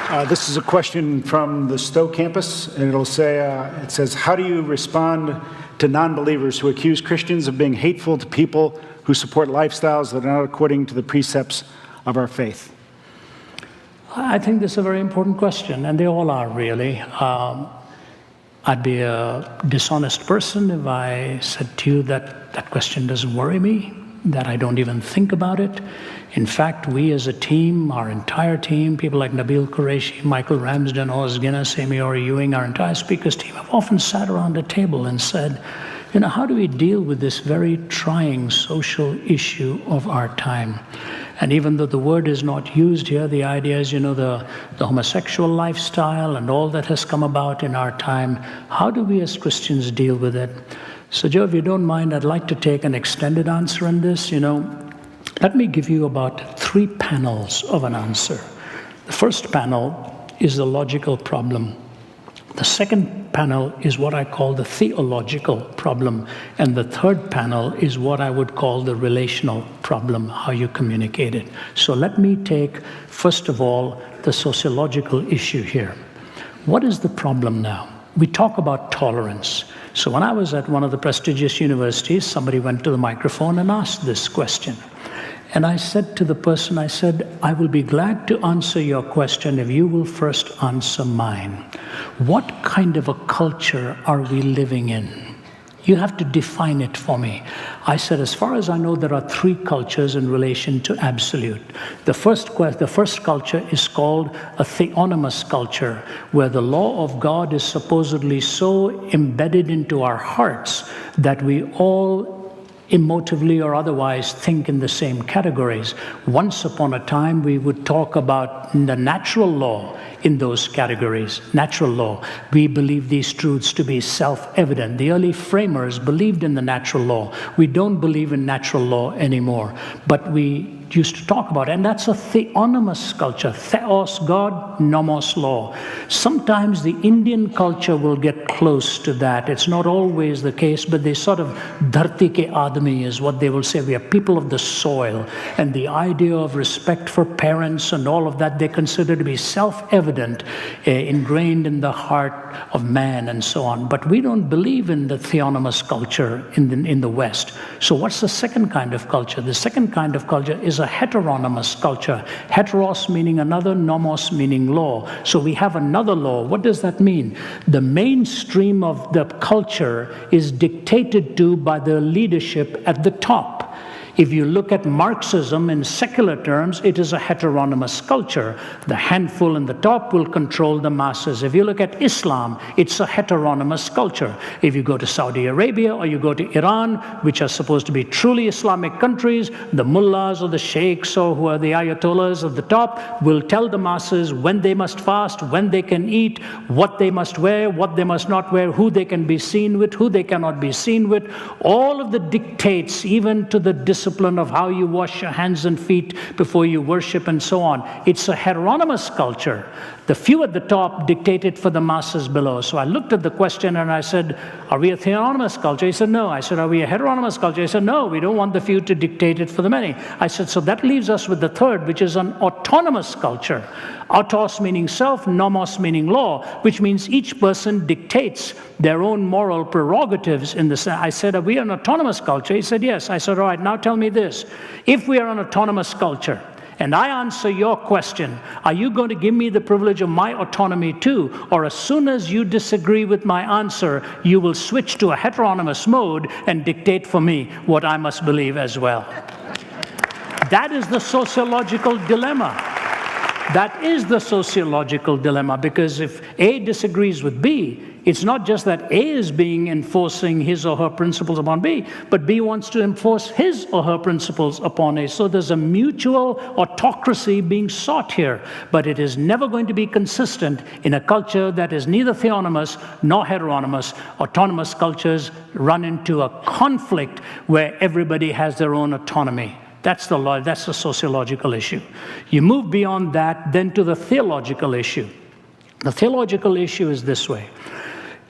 This is a question from the Stowe campus, and it says, how do you respond to non-believers who accuse Christians of being hateful to people who support lifestyles that are not according to the precepts of our faith? I think this is a very important question, and they all are, really. I'd be a dishonest person if I said to you that that question doesn't worry me, that I don't even think about it. In fact, we as a team, our entire team, people like Nabil Qureshi, Michael Ramsden, Oz Guinness, Amy Ori Ewing, our entire speakers team have often sat around a table and said, how do we deal with this very trying social issue of our time? And even though the word is not used here, the idea is, the homosexual lifestyle and all that has come about in our time, how do we as Christians deal with it? So Joe, if you don't mind, I'd like to take an extended answer on this. Let me give you about 3 panels of an answer. The first panel is the logical problem. The second panel is what I call the theological problem. And the third panel is what I would call the relational problem, how you communicate it. So let me take, first of all, the sociological issue here. What is the problem now? We talk about tolerance. So when I was at one of the prestigious universities, somebody went to the microphone and asked this question. And I said to the person, I will be glad to answer your question if you will first answer mine. What kind of a culture are we living in? You have to define it for me. I said, as far as I know, there are 3 cultures in relation to absolute. The first culture is called a theonomous culture, where the law of God is supposedly so embedded into our hearts that we all emotively or otherwise think in the same categories. Once upon a time, we would talk about the natural law in those categories. Natural law. We believe these truths to be self-evident. The early framers believed in the natural law. We don't believe in natural law anymore, but we used to talk about it. And that's a theonomous culture. Theos, God, nomos, law. Sometimes the Indian culture will get close to that. It's not always the case, but they sort of, dharti ke aadmi is what they will say. We are people of the soil. And the idea of respect for parents and all of that, they consider to be self-evident, ingrained in the heart of man and so on. But we don't believe in the theonomous culture in the West. So what's the second kind of culture? The second kind of culture is a heteronymous culture. Heteros meaning another, nomos meaning law. So we have another law. What does that mean? The mainstream of the culture is dictated to by the leadership at the top. If you look at Marxism in secular terms, it is a heteronymous culture. The handful in the top will control the masses. If you look at Islam, it's a heteronymous culture. If you go to Saudi Arabia or you go to Iran, which are supposed to be truly Islamic countries, the mullahs or the sheikhs or who are the ayatollahs at the top will tell the masses when they must fast, when they can eat, what they must wear, what they must not wear, who they can be seen with, who they cannot be seen with. All of the dictates, even to the discipline of how you wash your hands and feet before you worship and so on. It's a heteronymous culture. The few at the top dictate it for the masses below. So I looked at the question and I said, are we a theonomous culture? He said, no. I said, are we a heteronymous culture? He said, no, we don't want the few to dictate it for the many. I said, so that leaves us with the third, which is an autonomous culture. Autos meaning self, nomos meaning law, which means each person dictates their own moral prerogatives in the sense. I said, are we an autonomous culture? He said, yes. I said, all right, now tell me this. If we are an autonomous culture, and I answer your question, are you going to give me the privilege of my autonomy too? Or as soon as you disagree with my answer, you will switch to a heteronymous mode and dictate for me what I must believe as well? That is the sociological dilemma. That is the sociological dilemma, because if A disagrees with B, it's not just that A is enforcing his or her principles upon B, but B wants to enforce his or her principles upon A. So there's a mutual autocracy being sought here, but it is never going to be consistent in a culture that is neither theonomous nor heteronymous. Autonomous cultures run into a conflict where everybody has their own autonomy. That's the sociological issue. You move beyond that, then to the theological issue. The theological issue is this way.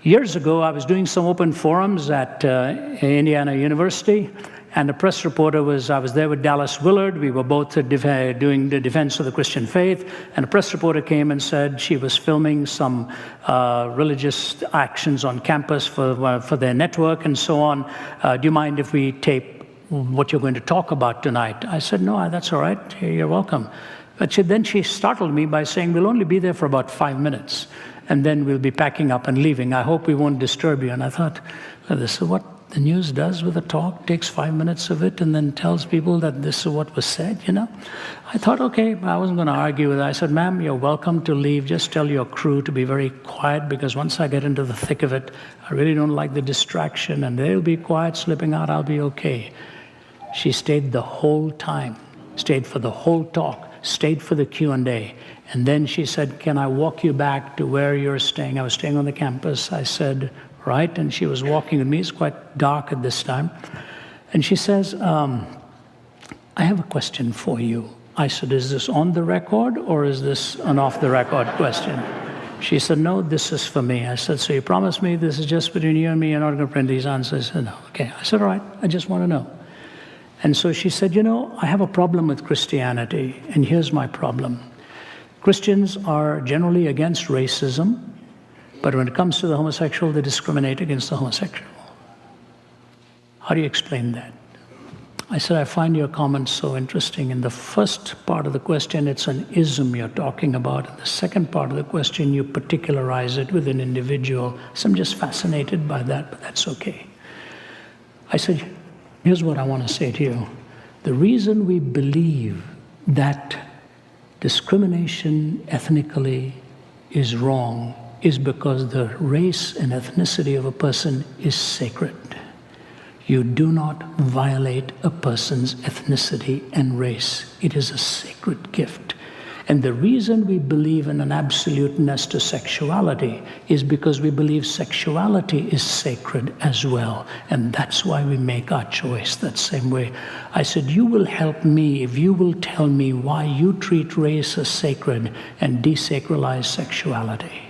Years ago, I was doing some open forums at Indiana University, and the press reporter I was there with Dallas Willard. We were both doing the defense of the Christian faith, and a press reporter came and said she was filming some religious actions on campus for their network and so on. Do you mind if we tape what you're going to talk about tonight? I said, no, that's all right. You're welcome. But then she startled me by saying, we'll only be there for about 5 minutes, and then we'll be packing up and leaving. I hope we won't disturb you. And I thought, well, this is what the news does with a talk, takes 5 minutes of it and then tells people that this is what was said, I thought, okay, I wasn't going to argue with her. I said, ma'am, you're welcome to leave. Just tell your crew to be very quiet, because once I get into the thick of it, I really don't like the distraction, and they'll be quiet, slipping out, I'll be okay. She stayed the whole time, stayed for the whole talk, stayed for the Q&A. And then she said, can I walk you back to where you're staying? I was staying on the campus. I said, right. And she was walking with me. It's quite dark at this time. And she says, I have a question for you. I said, is this on the record or is this an off-the-record question? She said, no, this is for me. I said, so you promise me this is just between you and me? You're not going to print these answers? She said, no. Okay. I said, all right. I just want to know. And so she said, I have a problem with Christianity, and here's my problem. Christians are generally against racism, but when it comes to the homosexual, they discriminate against the homosexual. How do you explain that? I said, I find your comments so interesting. In the first part of the question, it's an ism you're talking about. In the second part of the question, you particularize it with an individual. So I'm just fascinated by that, but that's okay. I said, here's what I want to say to you. The reason we believe that discrimination ethnically is wrong is because the race and ethnicity of a person is sacred. You do not violate a person's ethnicity and race. It is a sacred gift. And the reason we believe in an absoluteness to sexuality is because we believe sexuality is sacred as well. And that's why we make our choice that same way. I said, you will help me if you will tell me why you treat race as sacred and desacralize sexuality.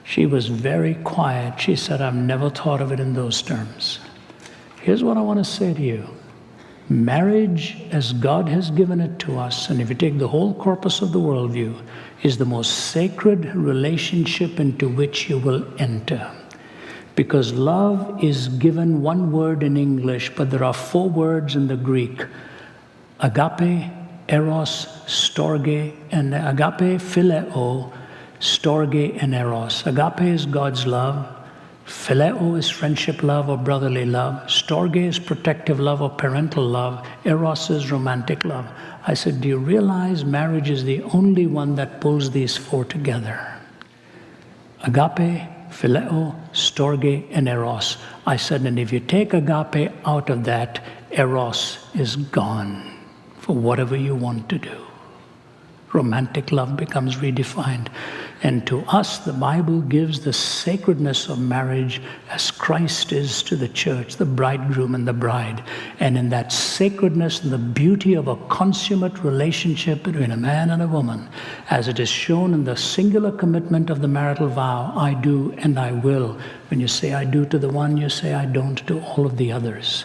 She was very quiet. She said, I've never thought of it in those terms. Here's what I want to say to you. Marriage, as God has given it to us, and if you take the whole corpus of the worldview, is the most sacred relationship into which you will enter. Because love is given one word in English, but there are 4 words in the Greek. Agape, eros, storge, and agape, phileo, storge, and eros. Agape is God's love. Phileo is friendship love or brotherly love. Storge is protective love or parental love. Eros is romantic love. I said, do you realize marriage is the only one that pulls these 4 together? Agape, phileo, storge, and eros. I said, and if you take agape out of that, eros is gone for whatever you want to do. Romantic love becomes redefined. And to us, the Bible gives the sacredness of marriage as Christ is to the church, the bridegroom and the bride. And in that sacredness and the beauty of a consummate relationship between a man and a woman, as it is shown in the singular commitment of the marital vow, I do and I will. When you say I do to the one, you say I don't to all of the others.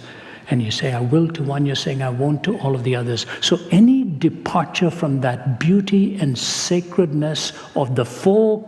And you say I will to one, you're saying I won't to all of the others. So any departure from that beauty and sacredness of the 4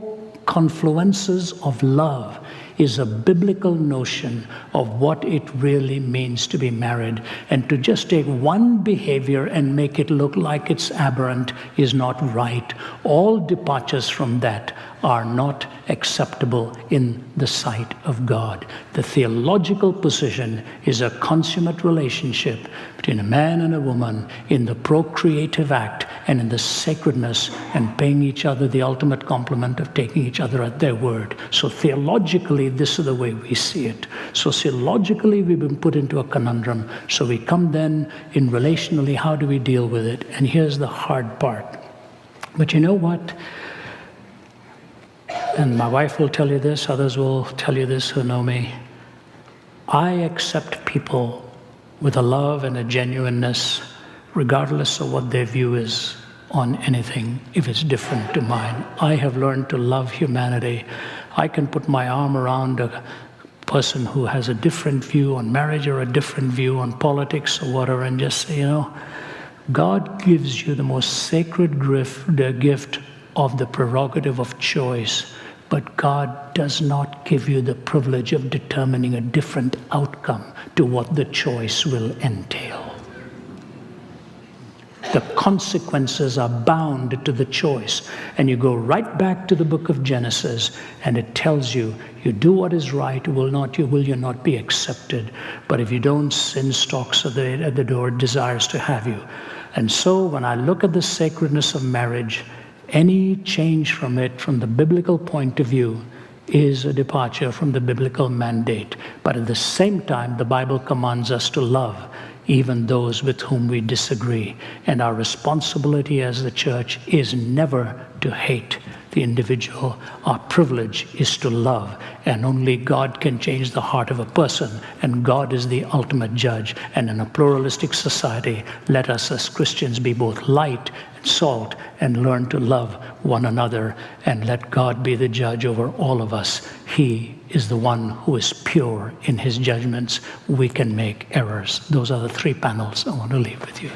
confluences of love is a biblical notion of what it really means to be married. And to just take one behavior and make it look like it's aberrant is not right. All departures from that are not acceptable in the sight of God. The theological position is a consummate relationship between a man and a woman in the procreative act and in the sacredness and paying each other the ultimate compliment of taking each other at their word. So theologically, this is the way we see it. Sociologically, we've been put into a conundrum. So we come then in relationally, how do we deal with it? And here's the hard part. But you know what? And my wife will tell you this, others will tell you this who know me. I accept people with a love and a genuineness, regardless of what their view is on anything, if it's different to mine. I have learned to love humanity. I can put my arm around a person who has a different view on marriage or a different view on politics or whatever, and just say, God gives you the most sacred gift, the gift of the prerogative of choice, but God does not give you the privilege of determining a different outcome to what the choice will entail. The consequences are bound to the choice. And you go right back to the book of Genesis, and it tells you, you do what is right, will you not be accepted. But if you don't, sin stalks at the door, desires to have you. And so when I look at the sacredness of marriage, any change from it, from the biblical point of view, is a departure from the biblical mandate. But at the same time, the Bible commands us to love even those with whom we disagree. And our responsibility as the church is never to hate the individual. Our privilege is to love. And only God can change the heart of a person. And God is the ultimate judge. And in a pluralistic society, let us as Christians be both light and salt and learn to love one another. And let God be the judge over all of us. He is the one who is pure in his judgments. We can make errors. Those are the three panels I want to leave with you.